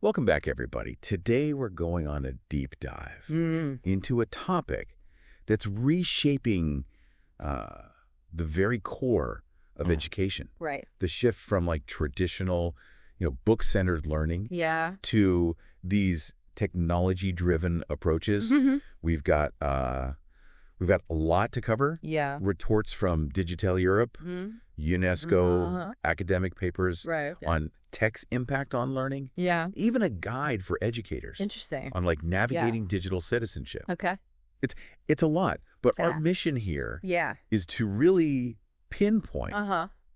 Welcome back, everybody. Today we're going on a deep dive into a topic that's reshaping the very core of education. Right. The shift from like traditional, book-centered learning Yeah. to these technology-driven approaches. We've got a lot to cover. Yeah. Retorts from Digital Europe, UNESCO, academic papers Right. on tech's impact on learning. Yeah. Even a guide for educators Interesting. on like navigating digital citizenship. Okay. It's a lot, but our Yeah. mission here Yeah. is to really pinpoint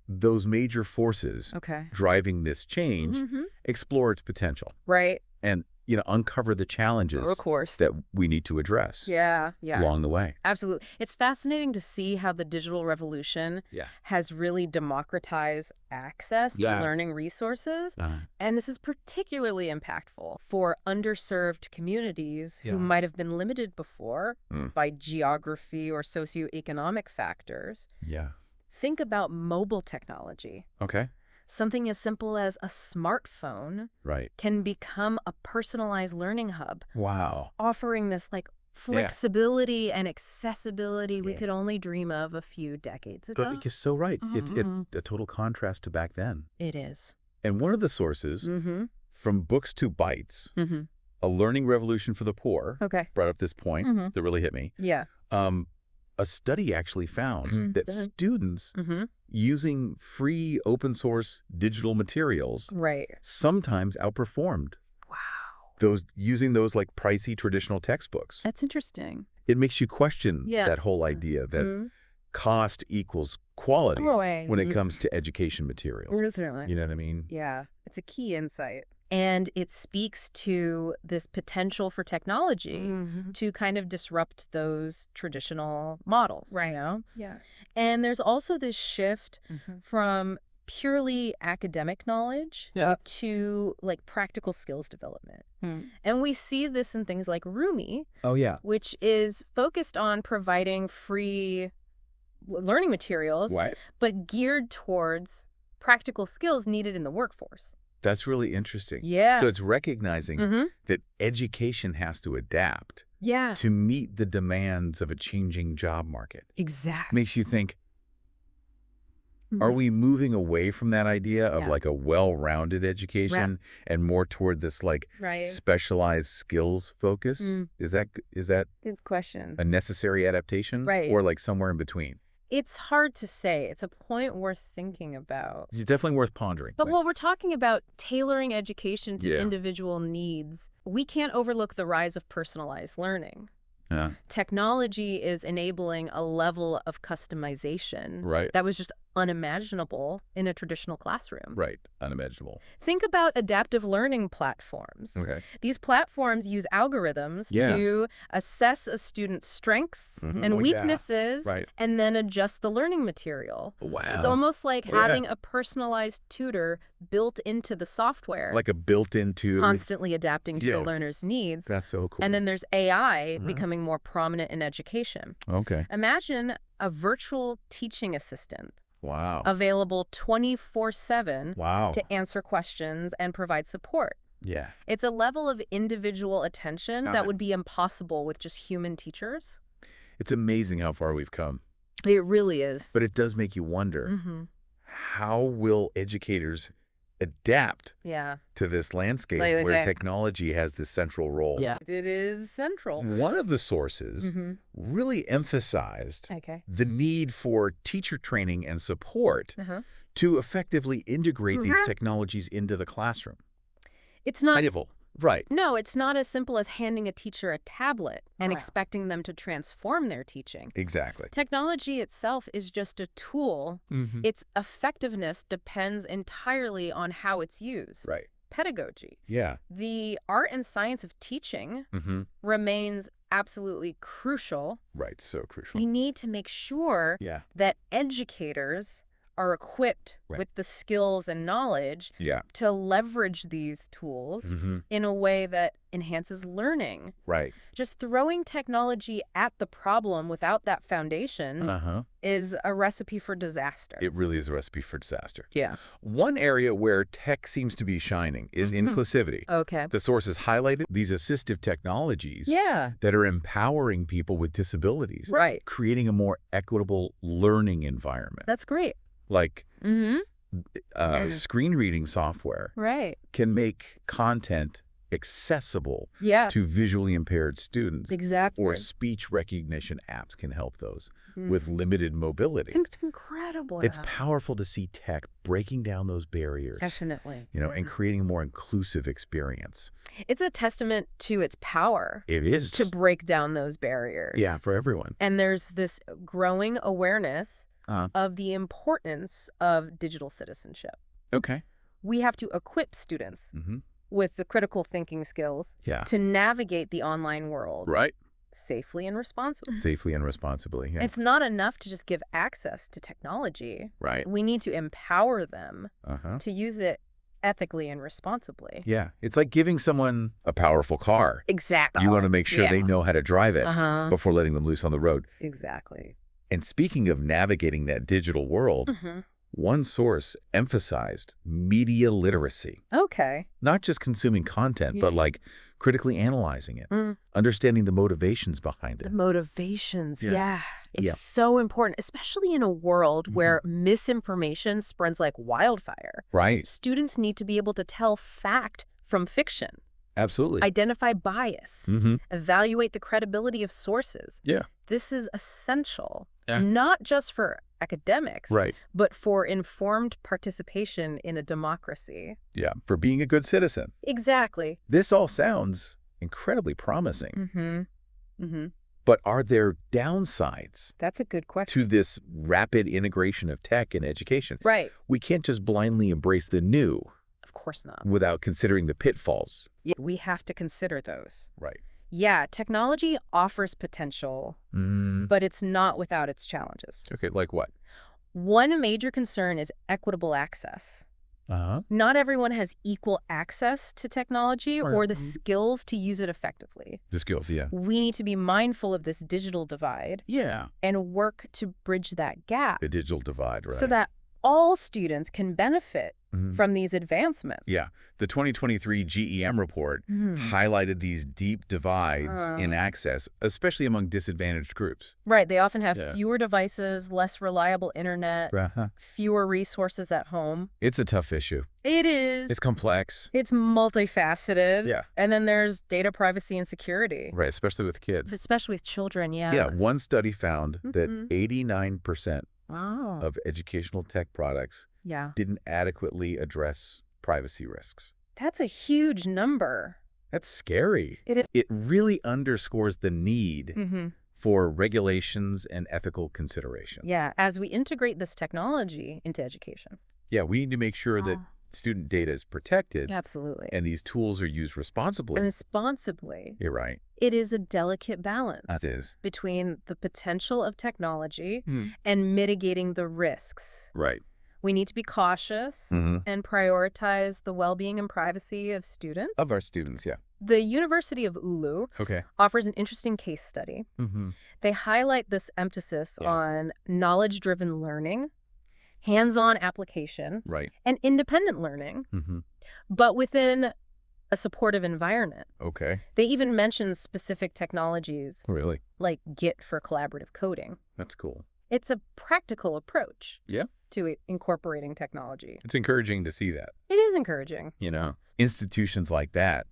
those major forces Okay. driving this change, explore its potential, Right. and uncover the challenges Of course. that we need to address Yeah. along the way. Absolutely. It's fascinating to see how the digital revolution has really democratized access to learning resources. And this is particularly impactful for underserved communities who might have been limited before by geography or socioeconomic factors. Yeah. Think about mobile technology. Okay. Something as simple as a smartphone can become a personalized learning hub. Wow. Offering this like flexibility and accessibility we could only dream of a few decades ago. You're so right. It's a total contrast to back then. It is. And one of the sources, from books to bytes, a learning revolution for the poor, brought up this point that really hit me. Yeah. A study actually found that students using free open source digital materials sometimes outperformed using those like pricey traditional textbooks. That's interesting. It makes you question that whole idea that cost equals quality when it comes to education materials. Certainly. You know what I mean? Yeah, it's a key insight. And it speaks to this potential for technology to kind of disrupt those traditional models. Right. You know? Yeah. And there's also this shift from purely academic knowledge to like practical skills development. And we see this in things like Rumi, which is focused on providing free learning materials, but geared towards practical skills needed in the workforce. That's really interesting. Yeah. So it's recognizing that education has to adapt to meet the demands of a changing job market. Exactly. Makes you think, are we moving away from that idea of like a well-rounded education and more toward this like specialized skills focus? Is that good question? A necessary adaptation? Or like somewhere in between? It's hard to say. It's a point worth thinking about. It's definitely worth pondering. But while we're talking about tailoring education to individual needs, we can't overlook the rise of personalized learning. Technology is enabling a level of customization that was just unimaginable in a traditional classroom. Unimaginable. Think about adaptive learning platforms. These platforms use algorithms to assess a student's strengths and weaknesses and then adjust the learning material. Wow. It's almost like having a personalized tutor built into the software. Like a built-in tutor. Constantly adapting to the learner's needs. That's so cool. And then there's AI becoming more prominent in education. Imagine a virtual teaching assistant. Wow. Available 24/7 to answer questions and provide support. Yeah. It's a level of individual attention that would be impossible with just human teachers. It's amazing how far we've come. It really is. But it does make you wonder, how will educators adapt to this landscape where technology has this central role? Yeah, it is central. One of the sources really emphasized the need for teacher training and support to effectively integrate these technologies into the classroom. It's not... No, it's not as simple as handing a teacher a tablet and expecting them to transform their teaching. Exactly. Technology itself is just a tool. Its effectiveness depends entirely on how it's used. Pedagogy. Yeah. The art and science of teaching remains absolutely crucial. So crucial. We need to make sure that educators are equipped with the skills and knowledge to leverage these tools in a way that enhances learning. Right. Just throwing technology at the problem without that foundation is a recipe for disaster. It really is a recipe for disaster. Yeah. One area where tech seems to be shining is inclusivity. Okay. The sources highlighted these assistive technologies that are empowering people with disabilities, creating a more equitable learning environment. That's great. Like screen reading software can make content accessible to visually impaired students. Exactly. Or speech recognition apps can help those with limited mobility. It's incredible. It's powerful to see tech breaking down those barriers. Definitely. And creating a more inclusive experience. It's a testament to its power. It is. To break down those barriers. Yeah, for everyone. And there's this growing awareness of the importance of digital citizenship. Okay. We have to equip students with the critical thinking skills to navigate the online world. Right. Safely and responsibly. Safely and responsibly, yeah. It's not enough to just give access to technology. Right. We need to empower them to use it ethically and responsibly. Yeah. It's like giving someone a powerful car. Exactly. You want to make sure they know how to drive it before letting them loose on the road. Exactly. And speaking of navigating that digital world, one source emphasized media literacy. Okay. Not just consuming content, but like critically analyzing it, understanding the motivations behind it. The motivations, It's so important, especially in a world where misinformation spreads like wildfire. Right. Students need to be able to tell fact from fiction. Absolutely. Identify bias. Evaluate the credibility of sources. Yeah. This is essential, not just for academics, but for informed participation in a democracy. Yeah, for being a good citizen. Exactly. This all sounds incredibly promising. But are there downsides? That's a good question. To this rapid integration of tech in education? Right. We can't just blindly embrace the new. Of course not. Without considering the pitfalls. Yeah, we have to consider those. Right. Yeah, technology offers potential, but it's not without its challenges. Okay, like what? One major concern is equitable access. Not everyone has equal access to technology or the skills to use it effectively. The skills, yeah. We need to be mindful of this digital divide. Yeah. And work to bridge that gap. The digital divide, right. So that all students can benefit from these advancements. Yeah. The 2023 GEM report highlighted these deep divides in access, especially among disadvantaged groups. Right. They often have fewer devices, less reliable internet, fewer resources at home. It's a tough issue. It is. It's complex. It's multifaceted. Yeah. And then there's data privacy and security. Right, especially with kids. Especially with children, Yeah, one study found that 89% of educational tech products didn't adequately address privacy risks. That's a huge number. That's scary. It is. It really underscores the need for regulations and ethical considerations. Yeah, as we integrate this technology into education. Yeah, we need to make sure that student data is protected. Absolutely. And these tools are used responsibly. Responsibly. You're right. It is a delicate balance. That is. Between the potential of technology and mitigating the risks. Right. We need to be cautious and prioritize the well-being and privacy of students. Of our students, yeah. The University of Oulu offers an interesting case study. They highlight this emphasis on knowledge-driven learning, hands-on application, and independent learning, but within a supportive environment. Okay. They even mention specific technologies. Really? Like Git for collaborative coding. That's cool. It's a practical approach. Yeah. To incorporating technology. It's encouraging to see that. It is encouraging. You know, institutions like that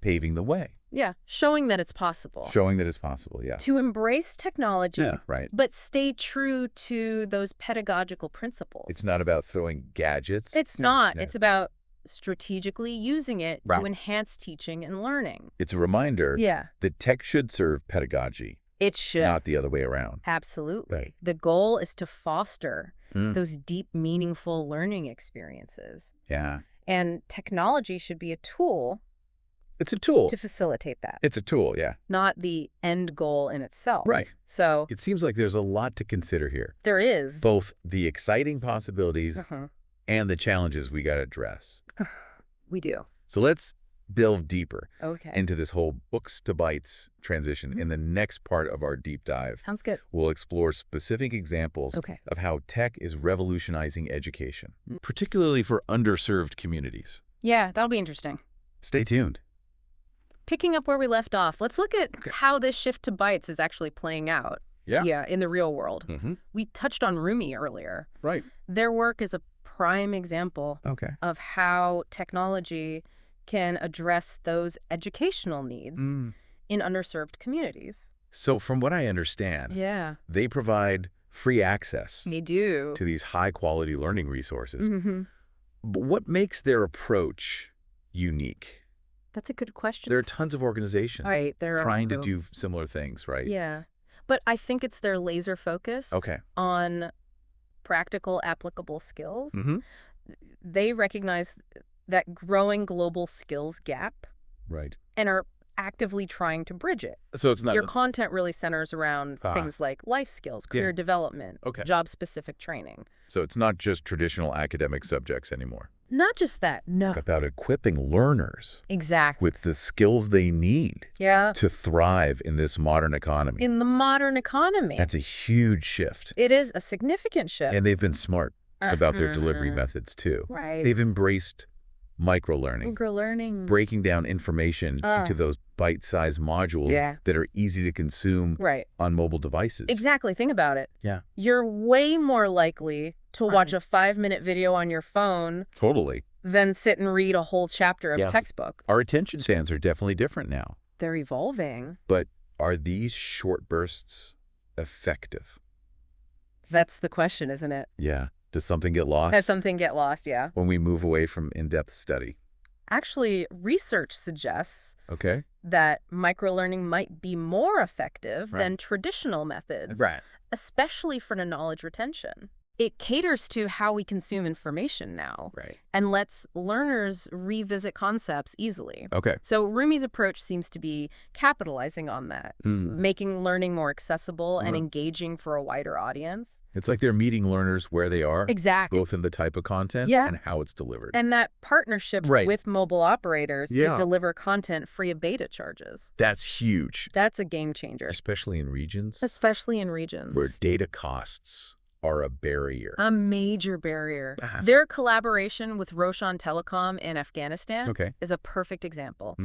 paving the way. Yeah, showing that it's possible. Showing that it's possible, yeah. To embrace technology, right. But stay true to those pedagogical principles. It's not about throwing gadgets. It's not. No. It's about strategically using it to enhance teaching and learning. It's a reminder that tech should serve pedagogy. It should. Not the other way around. Absolutely. Right. The goal is to foster those deep, meaningful learning experiences. Yeah. And technology should be a tool It's a tool. To facilitate that. It's a tool, yeah. Not the end goal in itself. Right. So it seems like there's a lot to consider here. There is. Both the exciting possibilities and the challenges we got to address. We do. So let's delve deeper Okay. into this whole books to bytes transition in the next part of our deep dive. Sounds good. We'll explore specific examples of how tech is revolutionizing education, particularly for underserved communities. Yeah, that'll be interesting. Stay tuned. Picking up where we left off, let's look at how this shift to bytes is actually playing out. Yeah, in the real world. We touched on Rumi earlier. Right. Their work is a prime example of how technology can address those educational needs in underserved communities. So from what I understand, they provide free access They do. to these high-quality learning resources. But what makes their approach unique? That's a good question. There are tons of organizations trying to do similar things, right? Yeah. But I think it's their laser focus on practical, applicable skills. They recognize that growing global skills gap and are actively trying to bridge it. So it's not your content really centers around things like life skills, career development, job-specific training. So it's not just traditional academic subjects anymore. Not just that, no. About equipping learners with the skills they need to thrive in this modern economy. In the modern economy. That's a huge shift. It is a significant shift. And they've been smart about their delivery methods too. Right. They've embraced microlearning. Breaking down information into those bite-sized modules that are easy to consume on mobile devices. Exactly. Think about it. Yeah. You're way more likely to watch a 5-minute video on your phone than sit and read a whole chapter of textbook. Our attention spans are definitely different now. They're evolving. But are these short bursts effective? That's the question, isn't it? Yeah. Does something get lost? Does something get lost, yeah. When we move away from in-depth study? Actually, research suggests that microlearning might be more effective than traditional methods, especially for knowledge retention. It caters to how we consume information now and lets learners revisit concepts easily. So Rumi's approach seems to be capitalizing on that, making learning more accessible and engaging for a wider audience. It's like they're meeting learners where they are, both in the type of content and how it's delivered. And that partnership with mobile operators to deliver content free of beta charges. That's huge. That's a game changer. Especially in regions. Where data costs are a barrier. A major barrier. Their collaboration with Roshan Telecom in Afghanistan is a perfect example.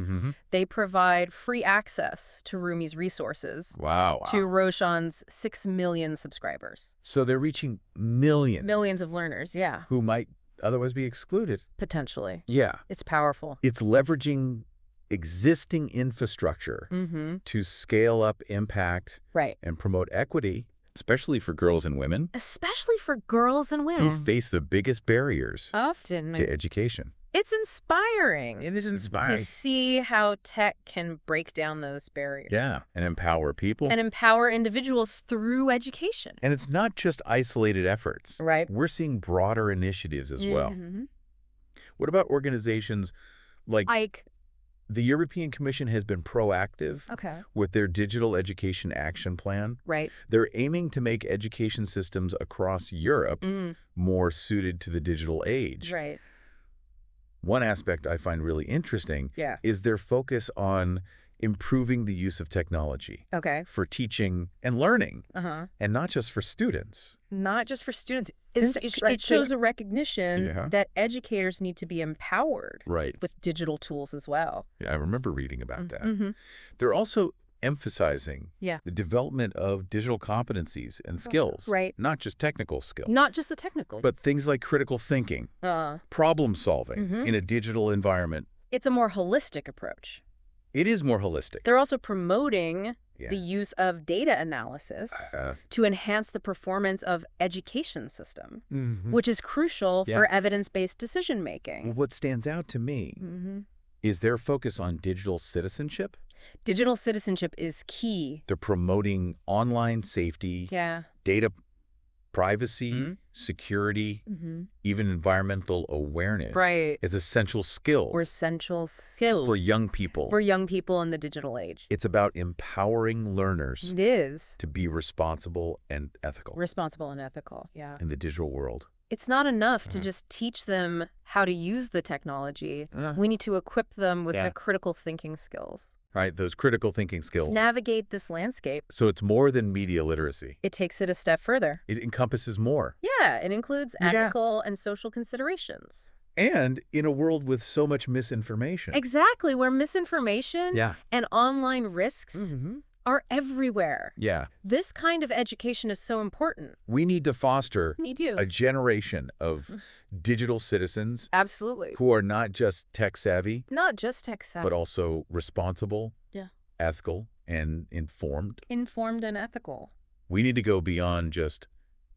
They provide free access to Rumi's resources to Roshan's 6 million subscribers. So they're reaching millions. Millions of learners, who might otherwise be excluded. Potentially. Yeah. It's powerful. It's leveraging existing infrastructure to scale up impact and promote equity, especially for girls and women. Who face the biggest barriers to education. It's inspiring. It is inspiring. To see how tech can break down those barriers. Yeah, and empower people. And empower individuals through education. And it's not just isolated efforts. We're seeing broader initiatives as well. What about organizations like the European Commission has been proactive with their Digital Education Action Plan. They're aiming to make education systems across Europe more suited to the digital age. One aspect I find really interesting is their focus on improving the use of technology for teaching and learning, and not just for students. It shows a recognition that educators need to be empowered with digital tools as well. Yeah, I remember reading about that. They're also emphasizing the development of digital competencies and skills, not just technical skills. Not just the technical. But things like critical thinking, problem solving in a digital environment. It's a more holistic approach. It is more holistic. They're also promoting the use of data analysis to enhance the performance of education system, which is crucial for evidence-based decision-making. What stands out to me is their focus on digital citizenship. Digital citizenship is key. They're promoting online safety, data Privacy, security, even environmental awareness is essential skills. Or essential skills. For young people. For young people in the digital age. It's about empowering learners. It is. To be responsible and ethical. Responsible and ethical, yeah. In the digital world. It's not enough to just teach them how to use the technology. We need to equip them with the critical thinking skills. Right, those critical thinking skills. To navigate this landscape. So it's more than media literacy. It takes it a step further. It encompasses more. Yeah, it includes ethical and social considerations. And in a world with so much misinformation. Exactly, where misinformation and online risks are everywhere. Yeah. This kind of education is so important. We need to foster a generation of digital citizens. Absolutely. Who are not just tech savvy. Not just tech savvy. But also responsible, ethical, and informed. Informed and ethical. We need to go beyond just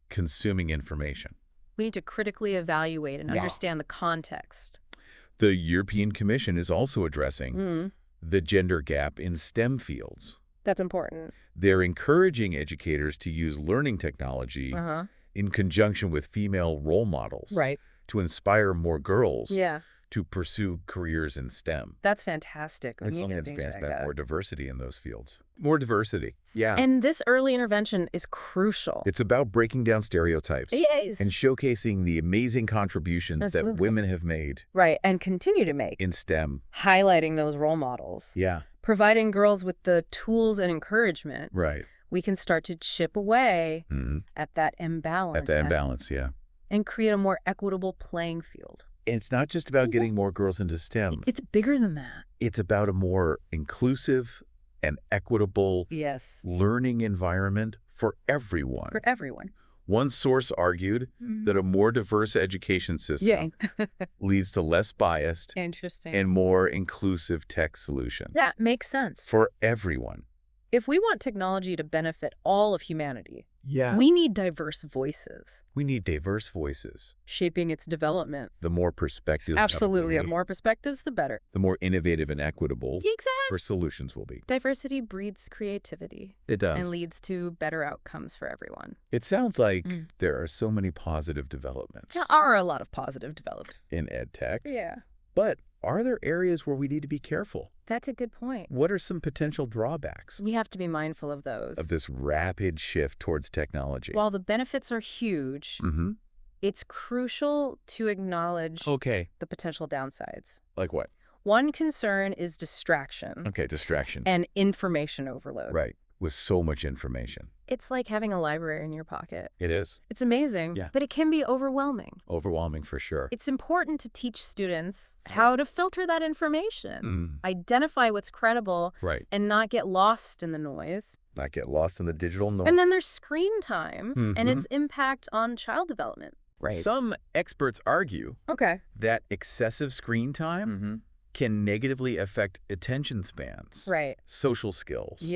consuming information. We need to critically evaluate and understand the context. The European Commission is also addressing the gender gap in STEM fields. That's important. They're encouraging educators to use learning technology in conjunction with female role models to inspire more girls to pursue careers in STEM. That's fantastic. It's more diversity in those fields. More diversity, And this early intervention is crucial. It's about breaking down stereotypes and showcasing the amazing contributions that women have made. Right, and continue to make. In STEM. Highlighting those role models. Yeah. Providing girls with the tools and encouragement. Right. We can start to chip away at that imbalance. At the imbalance, and create a more equitable playing field. It's not just about getting more girls into STEM. It's bigger than that. It's about a more inclusive and equitable learning environment for everyone. For everyone. One source argued that a more diverse education system leads to less biased and more inclusive tech solutions. That makes sense. For everyone. If we want technology to benefit all of humanity, we need diverse voices. We need diverse voices. Shaping its development. The more perspectives. Absolutely. The more perspectives, the better. The more innovative and equitable our solutions will be. Diversity breeds creativity. It does. And leads to better outcomes for everyone. It sounds like there are so many positive developments. There are a lot of positive developments. In ed tech. Yeah. But are there areas where we need to be careful? That's a good point. What are some potential drawbacks? We have to be mindful of those. Of this rapid shift towards technology. While the benefits are huge, it's crucial to acknowledge the potential downsides. Like what? One concern is distraction. Okay, distraction. And information overload. Right. With so much information. It's like having a library in your pocket. It is. It's amazing, but it can be overwhelming. Overwhelming for sure. It's important to teach students how to filter that information, identify what's credible, and not get lost in the noise. Not get lost in the digital noise. And then there's screen time and its impact on child development. Right. Some experts argue that excessive screen time can negatively affect attention spans, social skills.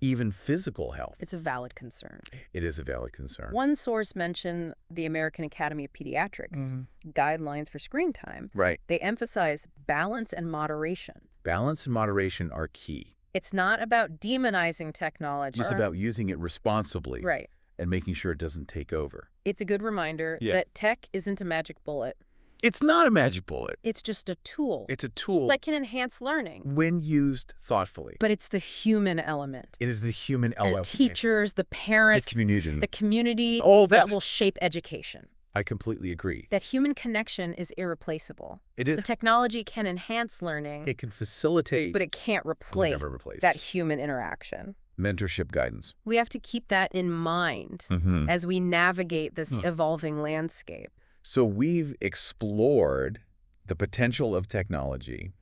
Even physical health. It's a valid concern. It is a valid concern. One source mentioned the American Academy of Pediatrics guidelines for screen time. Right. They emphasize balance and moderation. Balance and moderation are key. It's not about demonizing technology. It's about using it responsibly. Right. And making sure it doesn't take over. It's a good reminder that tech isn't a magic bullet. It's not a magic bullet. It's just a tool. It's a tool that can enhance learning. When used thoughtfully. But it's the human element. It is the human element. The teachers, the parents, the community all that will shape education. I completely agree. That human connection is irreplaceable. It is. The technology can enhance learning. It can facilitate. But it can't replace that human interaction. Mentorship guidance. We have to keep that in mind as we navigate this evolving landscape. So we've explored the potential of technology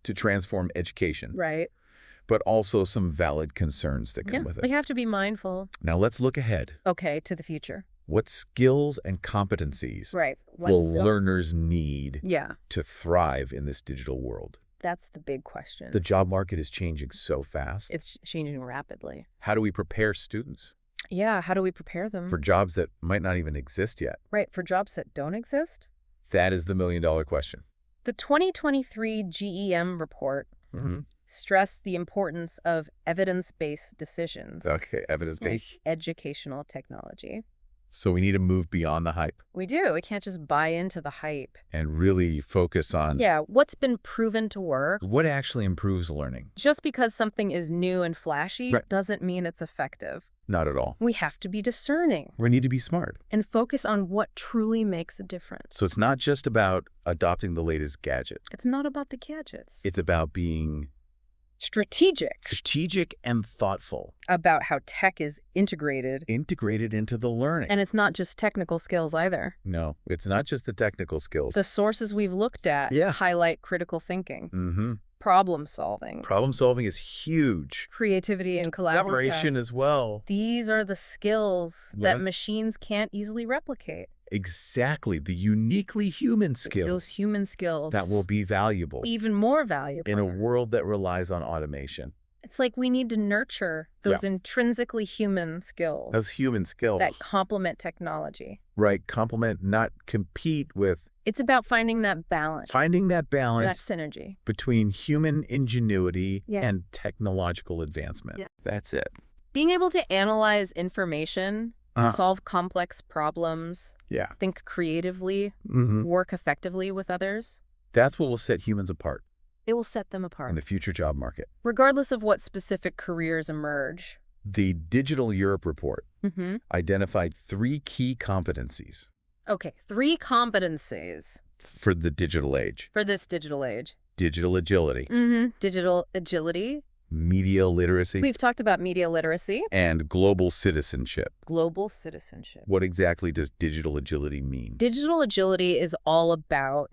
to transform education. Right. But also some valid concerns that come with it. We have to be mindful. Now let's look ahead. Okay, to the future. What skills and competencies will learners need to thrive in this digital world? That's the big question. The job market is changing so fast. It's changing rapidly. How do we prepare students? Yeah, how do we prepare them? For jobs that might not even exist yet. Right, for jobs that don't exist? That is the million-dollar question. The 2023 GEM report stressed the importance of evidence-based decisions. Okay, evidence-based. Educational technology. So we need to move beyond the hype. We do. We can't just buy into the hype. And really focus on... Yeah, what's been proven to work. What actually improves learning? Just because something is new and flashy doesn't mean it's effective. Not at all. We have to be discerning. We need to be smart. And focus on what truly makes a difference. So it's not just about adopting the latest gadget. It's not about the gadgets. It's about being... strategic. Strategic and thoughtful. About how tech is integrated. Integrated into the learning. And it's not just technical skills either. No, it's not just the technical skills. The sources we've looked at highlight critical thinking. Problem solving. Problem solving is huge. Creativity and collaboration as well. These are the skills that machines can't easily replicate. Exactly. The uniquely human skills. Those human skills. That will be valuable. Even more valuable. In a world that relies on automation. It's like we need to nurture those intrinsically human skills. Those human skills. That complement technology. Right. Complement, not compete with. It's about finding that balance. Finding that balance. That synergy. Between human ingenuity and technological advancement. That's it. Being able to analyze information, solve complex problems, think creatively, work effectively with others. That's what will set humans apart. It will set them apart. In the future job market. Regardless of what specific careers emerge. The Digital Europe report identified 3 key competencies. Okay, 3 competencies. For the digital age. For this digital age. Digital agility. Digital agility. Media literacy. We've talked about media literacy. And global citizenship. Global citizenship. What exactly does digital agility mean? Digital agility is all about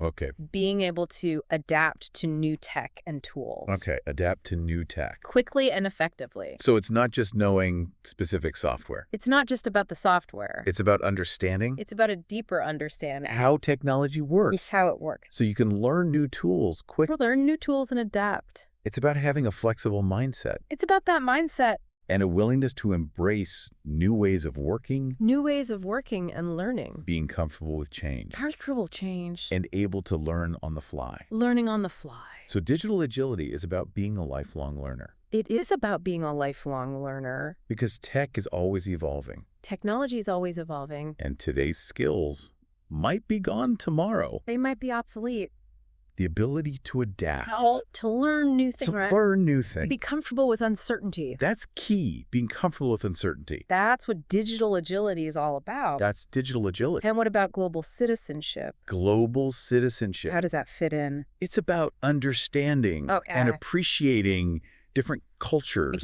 being able to adapt to new tech and tools. Okay, adapt to new tech. Quickly and effectively. So it's not just knowing specific software. It's not just about the software. It's about understanding. It's about a deeper understanding. How technology works. It's how it works. So you can learn new tools quickly. Learn new tools and adapt. It's about having a flexible mindset. It's about that mindset. And a willingness to embrace new ways of working. New ways of working and learning. Being comfortable with change. Comfortable change. And able to learn on the fly. Learning on the fly. So digital agility is about being a lifelong learner. It is about being a lifelong learner. Because tech is always evolving. Technology is always evolving. And today's skills might be gone tomorrow. They might be obsolete. The ability to adapt. To learn new things. To learn new things. Be comfortable with uncertainty. That's key, being comfortable with uncertainty. That's what digital agility is all about. That's digital agility. And what about global citizenship? Global citizenship. How does that fit in? It's about understanding and appreciating different cultures.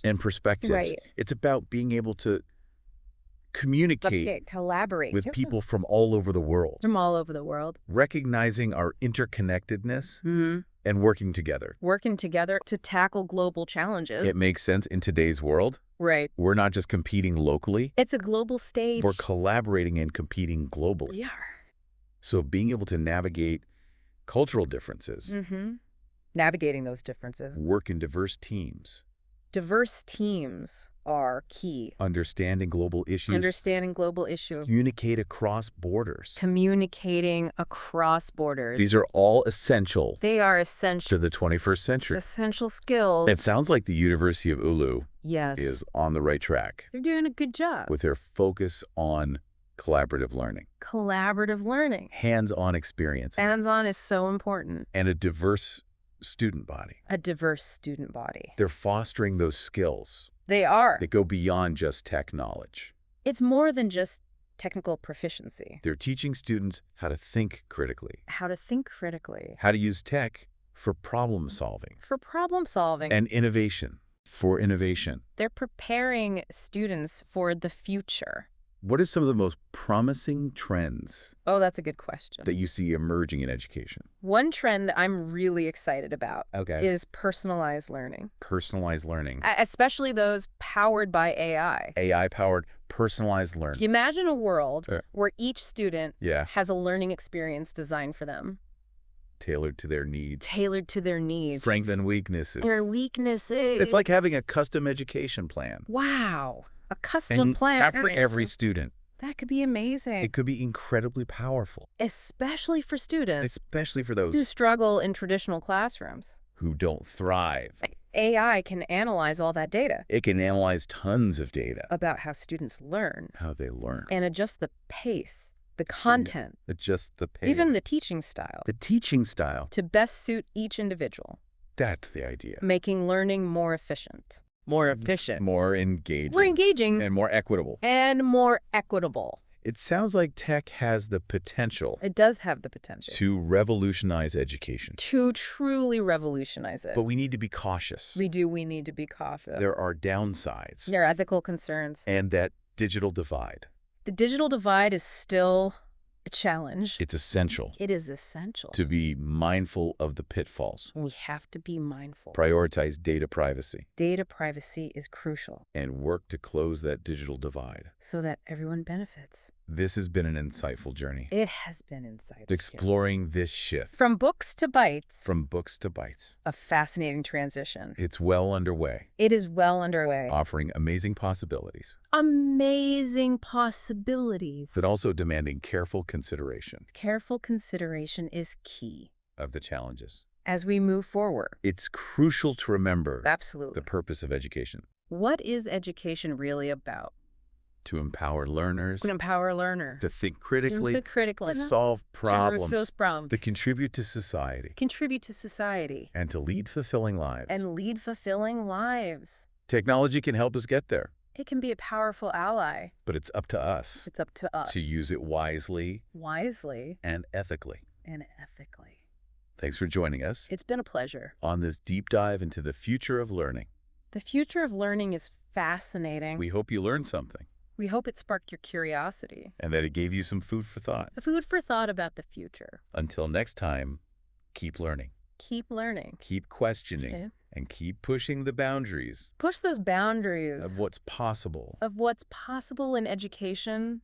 And perspectives. Right. It's about being able to communicate, collaborate with people from all over the world. From all over the world. Recognizing our interconnectedness and working together. Working together to tackle global challenges. It makes sense in today's world. Right. We're not just competing locally. It's a global stage. We're collaborating and competing globally. We are. So being able to navigate cultural differences. Navigating those differences. Work in diverse teams. Diverse teams are key. Understanding global issues. Understanding global issues. Communicate across borders. Communicating across borders. These are all essential. They are essential. To the 21st century. Essential skills. It sounds like the University of Oulu is on the right track. They're doing a good job. With their focus on collaborative learning. Collaborative learning. Hands-on experience. Hands-on is so important. And a diverse student body. A diverse student body. They're fostering those skills. They are. That go beyond just tech knowledge. It's more than just technical proficiency. They're teaching students how to think critically. How to think critically. How to use tech for problem solving. For problem solving. And innovation. For innovation. They're preparing students for the future. What are some of the most promising trends? Oh, that's a good question. That you see emerging in education? One trend that I'm really excited about is personalized learning. Personalized learning. Especially those powered by AI. AI-powered personalized learning. Imagine a world where each student has a learning experience designed for them. Tailored to their needs. Tailored to their needs. Strengths and weaknesses. Their weaknesses. It's like having a custom education plan. Wow. A custom plan. For every student. That could be amazing. It could be incredibly powerful. Especially for students. Especially for those who struggle in traditional classrooms. Who don't thrive AI can analyze all that data. It can analyze tons of data. About how students learn. How they learn. And adjust the pace, the content. Adjust the pace. Even the teaching style. The teaching style. To best suit each individual. That's the idea. Making learning more efficient. More efficient. More engaging. More engaging. And more equitable. And more equitable. It sounds like tech has the potential. It does have the potential. To revolutionize education. To truly revolutionize it. But we need to be cautious. We do. We need to be cautious. There are downsides. There are ethical concerns. And that digital divide. The digital divide is still a challenge. It's essential. It is essential. To be mindful of the pitfalls. We have to be mindful. Prioritize data privacy. Data privacy is crucial. And work to close that digital divide. So that everyone benefits. This has been an insightful journey. It has been insightful. Exploring this shift. From books to bytes. From books to bytes. A fascinating transition. It's well underway. It is well underway. Offering amazing possibilities. Amazing possibilities. But also demanding careful consideration. Careful consideration is key. Of the challenges. As we move forward. It's crucial to remember. Absolutely. The purpose of education. What is education really about? To empower learners. To empower learners. To think critically. To think critically. To solve problems. To problems. To contribute to society. Contribute to society. And to lead fulfilling lives. And lead fulfilling lives. Technology can help us get there. It can be a powerful ally. But it's up to us. It's up to us. To use it wisely. Wisely. And ethically. And ethically. Thanks for joining us. It's been a pleasure. On this deep dive into the future of learning. The future of learning is fascinating. We hope you learned something. We hope it sparked your curiosity. And that it gave you some food for thought. Food for thought about the future. Until next time, keep learning. Keep learning. Keep questioning. Okay. And keep pushing the boundaries. Push those boundaries. Of what's possible. Of what's possible in education.